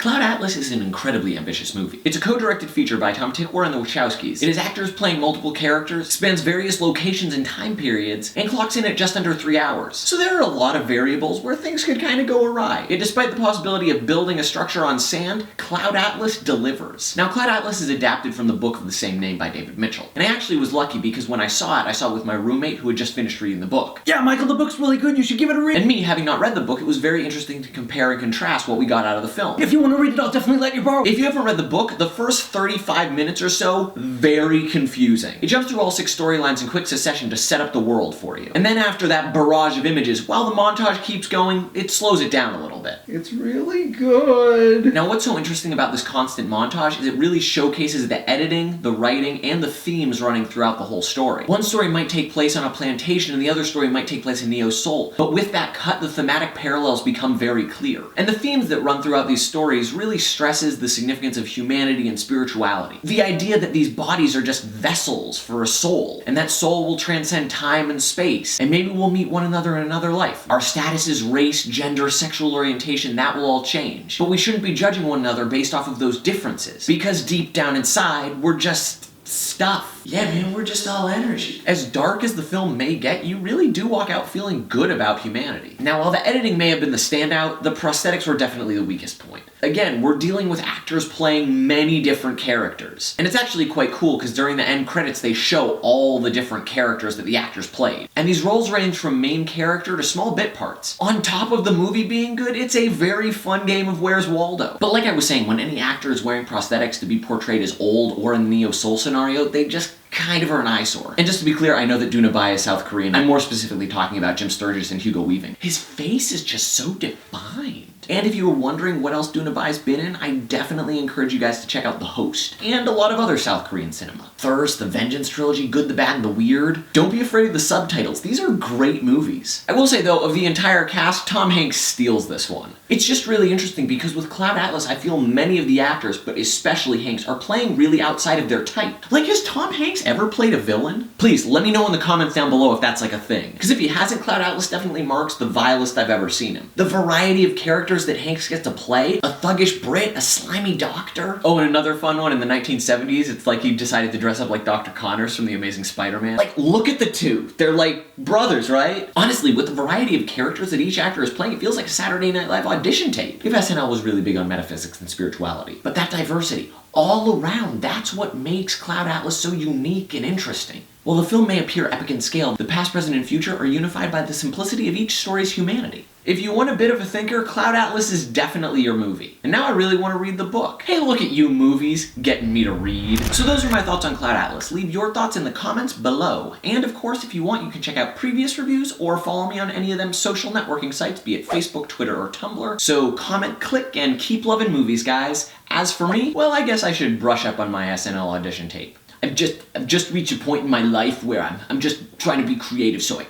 Cloud Atlas is an incredibly ambitious movie. It's a co-directed feature by Tom Tykwer and the Wachowskis. It has actors playing multiple characters, spans various locations and time periods, and clocks in at just under 3 hours. So there are a lot of variables where things could kind of go awry. Yet despite the possibility of building a structure on sand, Cloud Atlas delivers. Now, Cloud Atlas is adapted from the book of the same name by David Mitchell. And I actually was lucky because when I saw it with my roommate who had just finished reading the book. Yeah, Michael, the book's really good. You should give it a read. And me, having not read the book, it was very interesting to compare and contrast what we got out of the film. If you want to read it, I'll definitely let you borrow it. If you haven't read the book, the first 35 minutes or so, very confusing. It jumps through all 6 storylines in quick succession to set up the world for you. And then after that barrage of images, while the montage keeps going, it slows it down a little bit. It's really good. Now, what's so interesting about this constant montage is it really showcases the editing, the writing, and the themes running throughout the whole story. One story might take place on a plantation and the other story might take place in Neo Sol, but with that cut, the thematic parallels become very clear. And the themes that run throughout these stories really stresses the significance of humanity and spirituality. The idea that these bodies are just vessels for a soul, and that soul will transcend time and space, and maybe we'll meet one another in another life. Our statuses, race, gender, sexual orientation, that will all change. But we shouldn't be judging one another based off of those differences, because deep down inside, we're just stuff. Yeah, man, we're just all energy. As dark as the film may get, you really do walk out feeling good about humanity. Now, while the editing may have been the standout, the prosthetics were definitely the weakest point. Again, we're dealing with actors playing many different characters. And it's actually quite cool because during the end credits they show all the different characters that the actors played. And these roles range from main character to small bit parts. On top of the movie being good, it's a very fun game of Where's Waldo. But like I was saying, when any actor is wearing prosthetics to be portrayed as old or in the Neo Sol scenario, they just kind of are an eyesore. And just to be clear, I know that Doona Bae is South Korean. I'm more specifically talking about Jim Sturgis and Hugo Weaving. His face is just so defined. And if you were wondering what else Doona Bae's been in, I definitely encourage you guys to check out The Host, and a lot of other South Korean cinema. Thirst, The Vengeance Trilogy, Good, the Bad, and the Weird. Don't be afraid of the subtitles. These are great movies. I will say though, of the entire cast, Tom Hanks steals this one. It's just really interesting because with Cloud Atlas, I feel many of the actors, but especially Hanks, are playing really outside of their type. Like, has Tom Hanks ever played a villain? Please, let me know in the comments down below if that's like a thing. Because if he hasn't, Cloud Atlas definitely marks the vilest I've ever seen him. The variety of characters that Hanks gets to play, a thuggish Brit, a slimy doctor. Oh, and another fun one in the 1970s, it's like he decided to dress up like Dr. Connors from The Amazing Spider-Man. Like, look at the two. They're like brothers, right? Honestly, with the variety of characters that each actor is playing, it feels like a Saturday Night Live audition tape. If SNL was really big on metaphysics and spirituality. But that diversity, all around, that's what makes Cloud Atlas so unique and interesting. While the film may appear epic in scale, the past, present, and future are unified by the simplicity of each story's humanity. If you want a bit of a thinker, Cloud Atlas is definitely your movie. And now I really want to read the book. Hey, look at you movies, getting me to read. So those are my thoughts on Cloud Atlas. Leave your thoughts in the comments below. And of course, if you want, you can check out previous reviews or follow me on any of them social networking sites, be it Facebook, Twitter, or Tumblr. So comment, click, and keep loving movies, guys. As for me, well, I guess I should brush up on my SNL audition tape. I've just reached a point in my life where I'm just trying to be creative, so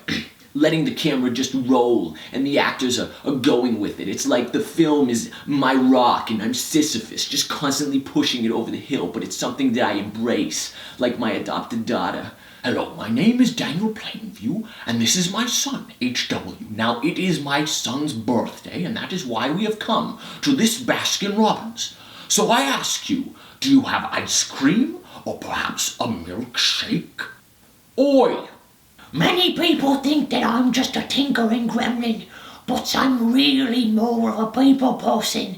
letting the camera just roll and the actors are going with it. It's like the film is my rock and I'm Sisyphus, just constantly pushing it over the hill, but it's something that I embrace, like my adopted daughter. Hello, my name is Daniel Plainview, and this is my son, HW. Now, it is my son's birthday, and that is why we have come to this Baskin-Robbins. So I ask you, do you have ice cream? Or perhaps a milkshake? Oi! Many people think that I'm just a tinkering gremlin, but I'm really more of a people person.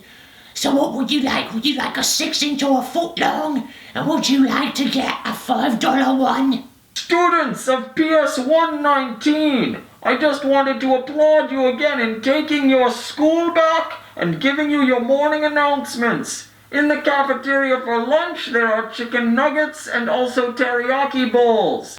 So what would you like? Would you like a 6-inch or a foot long? And would you like to get a $5 one? Students of PS 119, I just wanted to applaud you again in taking your school back and giving you your morning announcements. In the cafeteria for lunch, there are chicken nuggets and also teriyaki bowls.